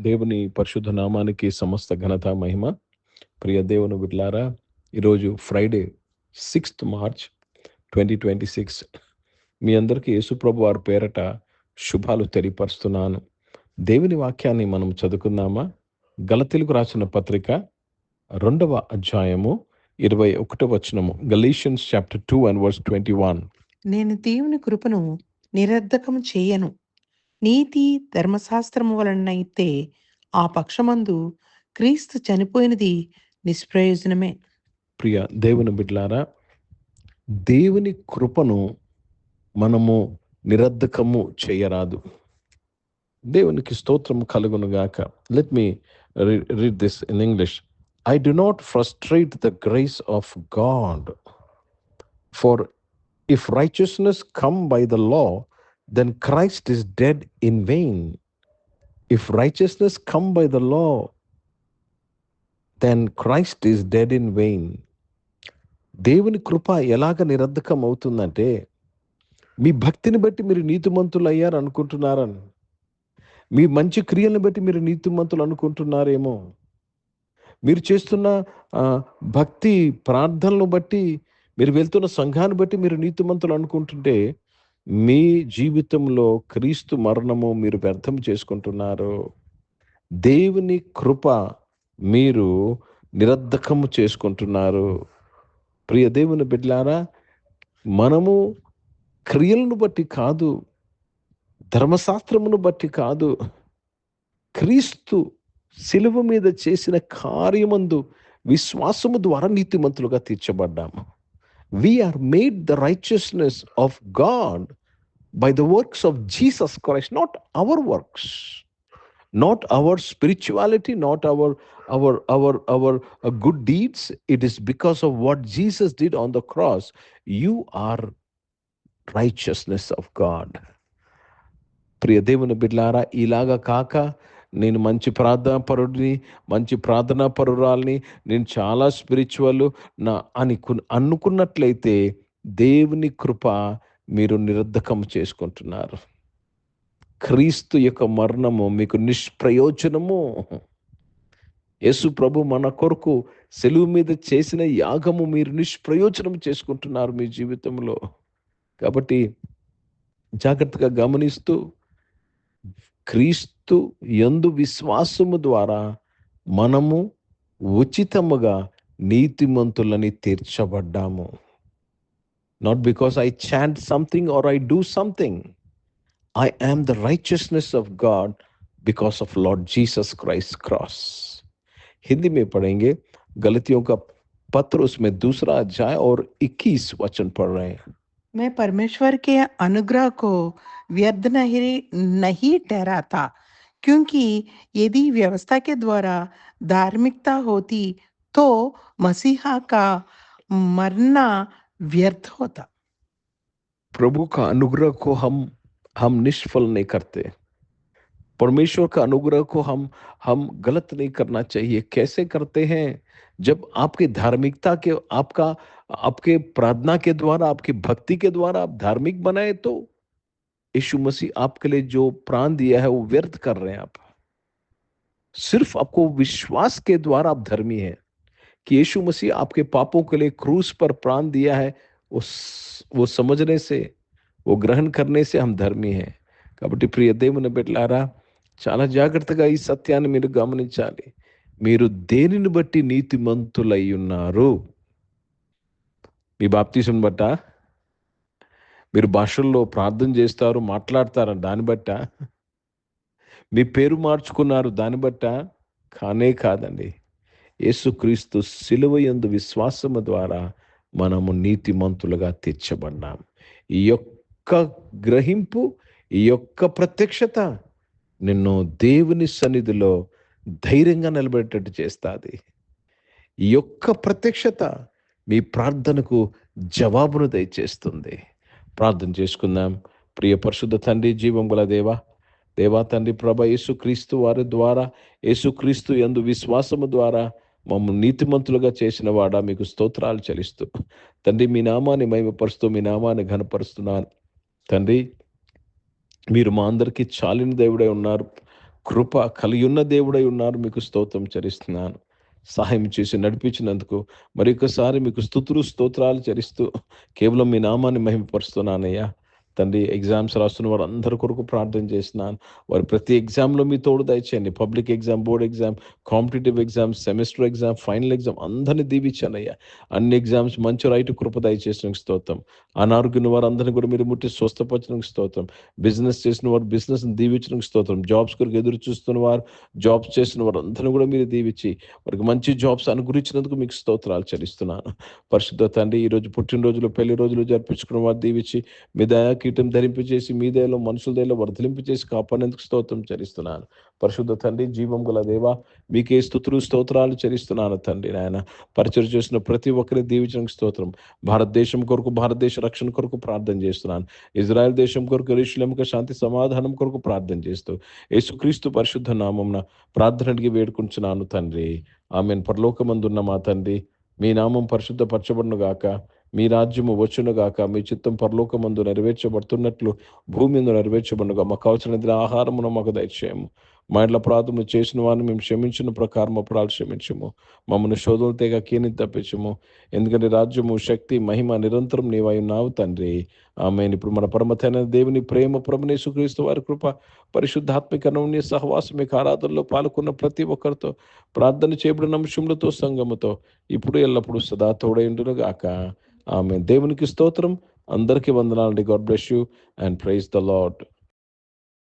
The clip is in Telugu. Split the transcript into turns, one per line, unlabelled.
దేవుని పరిశుద్ధ నామానికి సమస్త ఘనత మహిమ. ప్రియ దేవుని బిడ్డలారా, ఈరోజు ఫ్రైడే 6th మార్చ్ 2026. మీ అందరికీ యేసుప్రభు వారి పేరట శుభాలు తెలియపరుస్తున్నాను. దేవుని వాక్యాన్ని మనం చదువుకుందామా? గలతీలకు రాసిన పత్రిక 2వ అధ్యాయము 21వ వచనము. గలీషియన్స్ చాప్టర్ 2 and verse 21.
నేను దేవుని కృపను నిరర్ధకము చేయను. నీతి ధర్మశాస్త్రము వలనైతే ఆ పక్షమందు క్రీస్తు చనిపోయినది నిష్ప్రయోజనమే.
ప్రియ దేవుని బిడ్డలారా, దేవుని కృపను మనము నిరర్ధకము చేయరాదు. దేవునికి స్తోత్రం కలుగునుగాక. Let me read this in English. I do not frustrate the grace of God, for if righteousness come by the law, then Christ is dead in vain. If righteousness come by the law, then Christ is dead in vain. దేవుని కృప ఎలాగ నిరర్ధకం అవుతుందంటే, మీ భక్తిని బట్టి మీరు నీతిమంతులు అయ్యారు అనుకుంటున్నారని, మీ మంచి క్రియలను బట్టి మీరు నీతిమంతులు అనుకుంటున్నారేమో, మీరు చేస్తున్న భక్తి ప్రార్థనలను బట్టి, మీరు వెళ్తున్న సంఘాన్ని బట్టి మీరు నీతిమంతులు అనుకుంటుంటే, మీ జీవితంలో క్రీస్తు మరణము మీరు వ్యర్థం చేసుకుంటున్నారు. దేవుని కృప మీరు నిరర్ధకము చేసుకుంటున్నారు. ప్రియ దేవుని బిడ్డలారా, మనము క్రియలను బట్టి కాదు, ధర్మశాస్త్రమును బట్టి కాదు, క్రీస్తు శిలువ మీద చేసిన కార్యమందు విశ్వాసము ద్వారా నీతిమంతులుగా తీర్చబడ్డాము. We are made the righteousness of God by the works of Jesus Christ, not our works, not our spirituality, not our good deeds. It is because of what Jesus did on the cross. You are righteousness of God. ప్రియ దేవుని బిడ్డలారా, ఇలాగా కాక నేను మంచి ప్రార్థనా పరుడిని, మంచి ప్రార్థనా పరురాల్ని, నేను చాలా స్పిరిచువల్ అనుకున్నట్లయితే దేవుని కృప మీరు నిరర్ధకం చేసుకుంటున్నారు. క్రీస్తు యొక్క మరణము మీకు నిష్ప్రయోజనము. యేసు ప్రభు మన కొరకు సెలువు మీద చేసిన యాగము మీరు నిష్ప్రయోజనం చేసుకుంటున్నారు మీ జీవితంలో. కాబట్టి జాగ్రత్తగా గమనిస్తూ, క్రీస్తు యందు విశ్వాసము ద్వారా మనము ఉచితముగా నీతిమంతులని తీర్చబడ్డాము. Not because I chant something or I do something. I am the righteousness of God because of Lord Jesus Christ cross. Hindi में पढ़ेंगे गलतियों का पत्र, उसमें 2रा अध्याय और 21 वचन पढ़ रहे हैं.
मैं परमेश्वर के अनुग्रह को व्यर्थ नहीं ठहराता, क्योंकि यदि व्यवस्था के द्वारा धार्मिकता होती तो मसीहा का मरना व्यर्थ होता.
प्रभु का अनुग्रह को हम निष्फल नहीं करते. परमेश्वर का अनुग्रह को हम गलत नहीं करना चाहिए. कैसे करते हैं? जब आपकी धार्मिकता के आपके प्रार्थना के द्वारा, आपकी भक्ति के द्वारा आप धार्मिक बनाए, तो यीशु मसीह आपके लिए जो प्राण दिया है वो व्यर्थ कर रहे हैं आप. सिर्फ आपको विश्वास के द्वारा आप धर्मी हैं कि यीशु मसीह आपके पापों के लिए क्रूस पर प्राण दिया है. वो समझने से, वो ग्रहण करने से हम धर्मी हैं. కాబట్టి ప్రియ దేవుని బిడ్డలారా, చాలా జాగ్రత్తగా ఈ సత్యాన్ని మీరు గమనించాలి. మీరు దేనిని బట్టి నీతిమంతులై ఉన్నారు? మీ బాప్తిసం బట్ట? మీరు భాషల్లో ప్రార్థన చేస్తారు, మాట్లాడతారు, దాన్ని బట్ట? మీ పేరు మార్చుకున్నారు, దాన్ని బట్ట? కానే కాదండి. యేసుక్రీస్తు శిలువ యందు విశ్వాసము ద్వారా మనము నీతిమంతులుగా తీర్చబడ్డాం. ఈ యొక్క గ్రహింపు, ఈ యొక్క ప్రత్యక్షత నిన్ను దేవుని సన్నిధిలో ధైర్యంగా నిలబెట్టేటట్టు చేస్తుంది. ఈ యొక్క ప్రత్యక్షత మీ ప్రార్థనకు జవాబును దయచేస్తుంది. ప్రార్థన చేసుకుందాం. ప్రియ పరిశుద్ధ తండ్రి, జీవం గల దేవా తండ్రి, ప్రభ యేసుక్రీస్తు వారి ద్వారా, యేసుక్రీస్తు యందు విశ్వాసము ద్వారా మమ్మల్ని నీతిమంతులుగా చేసిన వాడా, మీకు స్తోత్రాలు చెల్లిస్తూ తండ్రి, మీ నామాన్ని మహిమపరుస్తూ, మీ నామాన్ని ఘనపరుస్తున్నాను తండ్రి. మీరు మా అందరికీ చాలిన దేవుడై ఉన్నారు. కృప కలియున్న దేవుడై ఉన్నారు. మీకు స్తోత్రం చెల్లిస్తున్నాను. సహాయం చేసి నడిపించినందుకు మరొకసారి మీకు స్తుతులు స్తోత్రాలు చెల్లిస్తూ కేవలం మీ నామాన్ని మహిమపరుస్తున్నానయ్యా. తండ్రి, ఎగ్జామ్స్ రాస్తున్న వారందరి కొరకు ప్రార్థన చేస్తున్నాను. వారి ప్రతి ఎగ్జామ్లో మీ తోడు దయచేయండి. Public exam, board exam, competitive exam, semester exam, final exam అందరినీ దీవించానయ్యా. అన్ని ఎగ్జామ్స్ మంచి రైట్ కృప దయచేసిన స్తోత్రం. అనారోగ్యం వారందరినీ కూడా మీరు ముట్టి స్వస్థపరచడానికి స్తోత్రం. బిజినెస్ చేసిన వారు బిజినెస్ని దీవించడానికి స్తోత్రం. జాబ్స్ కొరకు ఎదురు చూస్తున్న వారు, జాబ్స్ చేసిన వారందరినీ కూడా మీరు దీవించి వారికి మంచి జాబ్స్ అనుగ్రహించినందుకు మీకు స్తోత్రాలు చెల్లిస్తున్నాను. పరిశుద్ధ తండ్రి, ఈరోజు పుట్టినరోజులు, పెళ్లి రోజులు జరిపించుకున్న వారు దీవించి మీ దయా కీటం ధరింపచేసి మీ దయలో మనుషుల దయలో వర్ధలింపచేసి కాపాడేందుకు స్తోత్రం చెల్లిస్తున్నాను. పరిశుద్ధ తండ్రి, జీవం గల దేవా, మీకే స్తుతులు స్తోత్రాలు చెల్లిస్తున్నాను తండ్రి. నాయన, పరిచయం చేసిన ప్రతి ఒక్కరి దీవించడానికి స్తోత్రం. భారతదేశం కొరకు, భారతదేశ రక్షణ కొరకు ప్రార్థన చేస్తున్నాను. ఇజ్రాయెల్ దేశం కొరకు, యెరూషలేముకు శాంతి సమాధానం కొరకు ప్రార్థన చేస్తూ యేసుక్రీస్తు పరిశుద్ధ నామమున ప్రార్థనకి వేడుకుంటున్నాను తండ్రి. ఆమేన్. పరలోకమందున్న మా తండ్రి, మీ నామం పరిశుద్ధపరచబడును గాక, మీ రాజ్యము వచ్చును గాక, మీ చిత్తం పరలోకమందు నెరవేర్చబడుతున్నట్లు భూమి మీద నెరవేర్చబడునుగా. మాకు కావలసిన ఆహారమును మాకు దయచేయము. మా ఇంట్లో అపరాధములు చేసిన వారిని మేము క్షమించిన ప్రకారం అపరాలు క్షమించము. మమ్మల్ని శోధనలు తెగ కీని తప్పించము. ఎందుకంటే రాజ్యము, శక్తి, మహిమ నిరంతరం నీవై ఉన్నావు తండ్రి. ఆమేన్. ఇప్పుడు మన పరమతైన దేవుని ప్రేమ, ప్రభువైన యేసుక్రీస్తు వారి కృప, పరిశుద్ధాత్మిక అన్యోన్య సహవాసం, మీకు ఆరాధనలో పాల్గొన్న ప్రతి ఒక్కరితో, ప్రార్థన చేయబడిన అంశములతో, సంఘముతో ఇప్పుడు ఎల్లప్పుడూ సదా తోడై ఉండును గాక. ఆమేన్. దేవునికి స్తోత్రం. అందరికీ వందనాలండి. God bless you and praise the lord.